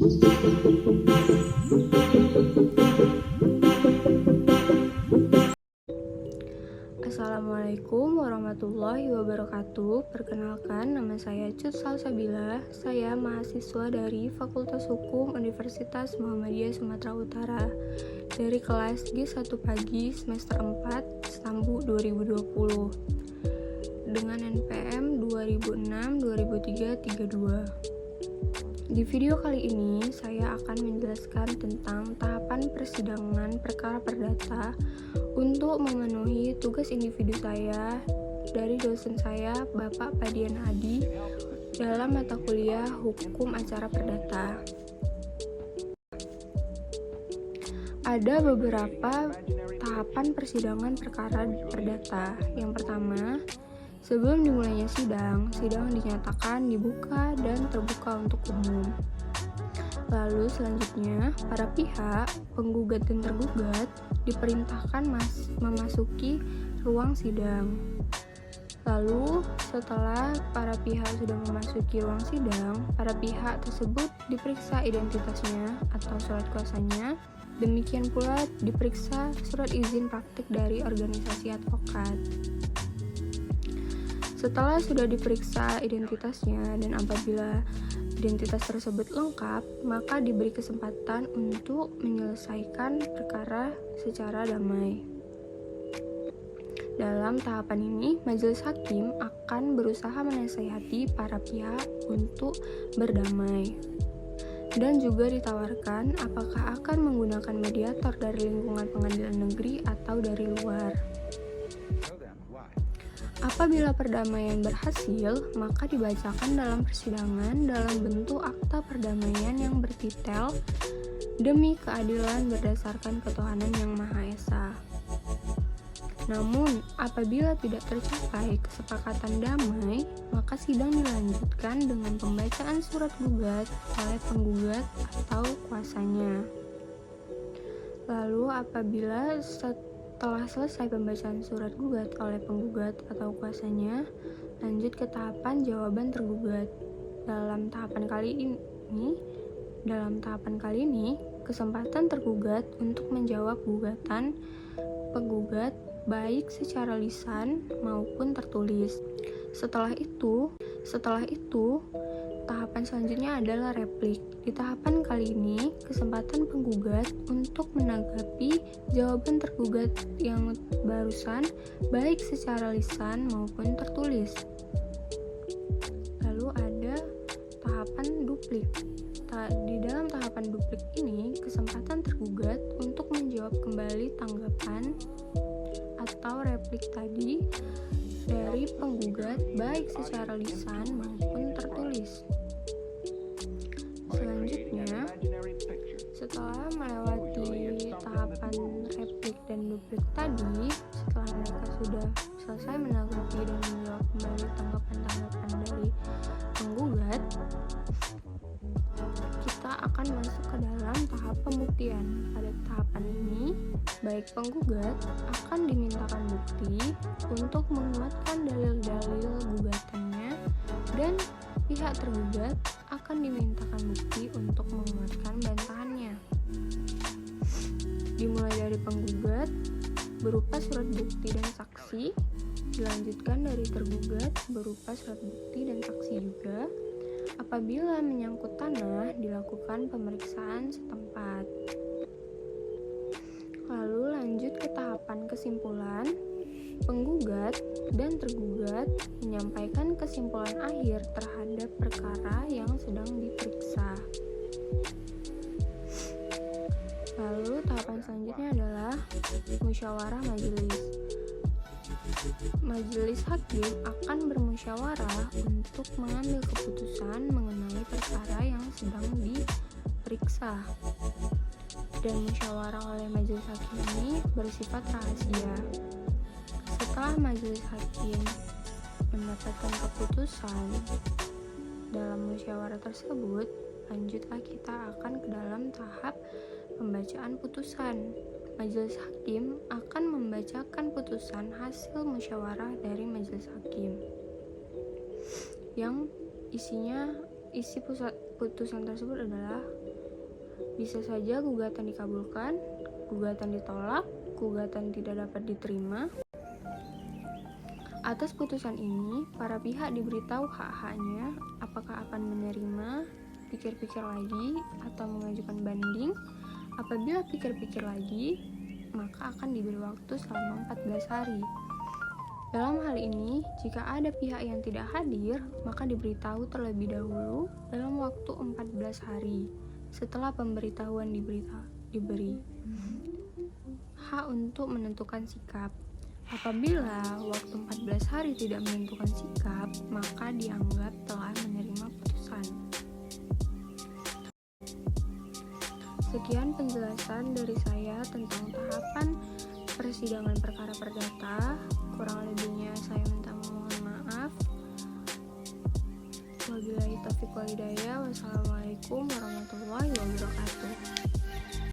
Assalamualaikum warahmatullahi wabarakatuh. Perkenalkan, nama saya Cut Salsabila. Saya mahasiswa dari Fakultas Hukum Universitas Muhammadiyah Sumatera Utara dari kelas G1 Pagi semester 4 Stambu 2020 dengan NPM 2006-2003-32. Di video kali ini, saya akan menjelaskan tentang tahapan persidangan perkara perdata untuk memenuhi tugas individu saya dari dosen saya, Bapak Padian Hadi, dalam mata kuliah Hukum Acara Perdata. Ada beberapa tahapan persidangan perkara perdata. Yang pertama, sebelum dimulainya sidang dinyatakan dibuka dan terbuka untuk umum. Lalu selanjutnya, para pihak, penggugat dan tergugat, diperintahkan memasuki ruang sidang. Lalu, setelah para pihak sudah memasuki ruang sidang, para pihak tersebut diperiksa identitasnya atau surat kuasanya. Demikian pula diperiksa surat izin praktik dari organisasi advokat. Setelah sudah diperiksa identitasnya dan apabila identitas tersebut lengkap, maka diberi kesempatan untuk menyelesaikan perkara secara damai. Dalam tahapan ini, majelis hakim akan berusaha menasihati para pihak untuk berdamai. Dan juga ditawarkan apakah akan menggunakan mediator dari lingkungan pengadilan negeri atau dari luar. Apabila perdamaian berhasil, maka dibacakan dalam persidangan dalam bentuk akta perdamaian yang bertitel demi keadilan berdasarkan ketuhanan yang Maha Esa. Namun, apabila tidak tercapai kesepakatan damai, maka sidang dilanjutkan dengan pembacaan surat gugat oleh penggugat atau kuasanya. Lalu, apabila setelah selesai pembacaan surat gugat oleh penggugat atau kuasanya, lanjut ke tahapan jawaban tergugat. Dalam tahapan kali ini, kesempatan tergugat untuk menjawab gugatan penggugat baik secara lisan maupun tertulis. Setelah itu, tahapan selanjutnya adalah replik. Di tahapan kali ini, kesempatan penggugat untuk menanggapi jawaban tergugat yang barusan baik secara lisan maupun tertulis. Lalu ada tahapan duplik. Di dalam tahapan duplik ini, kesempatan tergugat untuk menjawab kembali tanggapan atau replik tadi dari penggugat baik secara lisan maupun tertulis. Selanjutnya, setelah melewati tahapan replik dan duplik tadi, setelah mereka sudah selesai menanggapi dan menjawab kembali tanggapan-tanggapan dari penggugat, kita akan masuk ke dalam tahap pembuktian. Pada tahapan ini, baik penggugat akan dimintakan bukti untuk menguatkan dalil-dalil gugatannya dan pihak tergugat akan dimintakan bukti untuk menguatkan bantahannya. Dimulai dari penggugat berupa surat bukti dan saksi, dilanjutkan dari tergugat berupa surat bukti dan saksi juga. Apabila menyangkut tanah, dilakukan pemeriksaan setempat. Lalu lanjut ke tahapan kesimpulan. Penggugat dan tergugat menyampaikan kesimpulan akhir terhadap perkara yang sedang diperiksa. Lalu tahapan selanjutnya adalah musyawarah majelis. Majelis hakim akan bermusyawarah untuk mengambil keputusan mengenai perkara yang sedang diperiksa. Dan musyawarah oleh majelis hakim ini bersifat rahasia. Setelah majelis hakim mendapatkan keputusan dalam musyawarah tersebut, lanjutlah kita akan ke dalam tahap pembacaan putusan. Majelis hakim akan membacakan putusan hasil musyawarah dari majelis hakim yang isi putusan tersebut adalah bisa saja gugatan dikabulkan, gugatan ditolak, gugatan tidak dapat diterima. Atas putusan ini, para pihak diberitahu hak-haknya, apakah akan menerima, pikir-pikir lagi, atau mengajukan banding. Apabila pikir-pikir lagi, maka akan diberi waktu selama 14 hari. Dalam hal ini, jika ada pihak yang tidak hadir, maka diberitahu terlebih dahulu dalam waktu 14 hari setelah pemberitahuan diberi. Hak untuk menentukan sikap. Apabila waktu 14 hari tidak menentukan sikap, maka dianggap telah menerima putusan. Sekian penjelasan dari saya tentang tahapan persidangan perkara perdata. Kurang lebihnya saya minta mohon maaf. Wabillahi taufiq wal hidayah. Wassalamualaikum warahmatullahi wabarakatuh.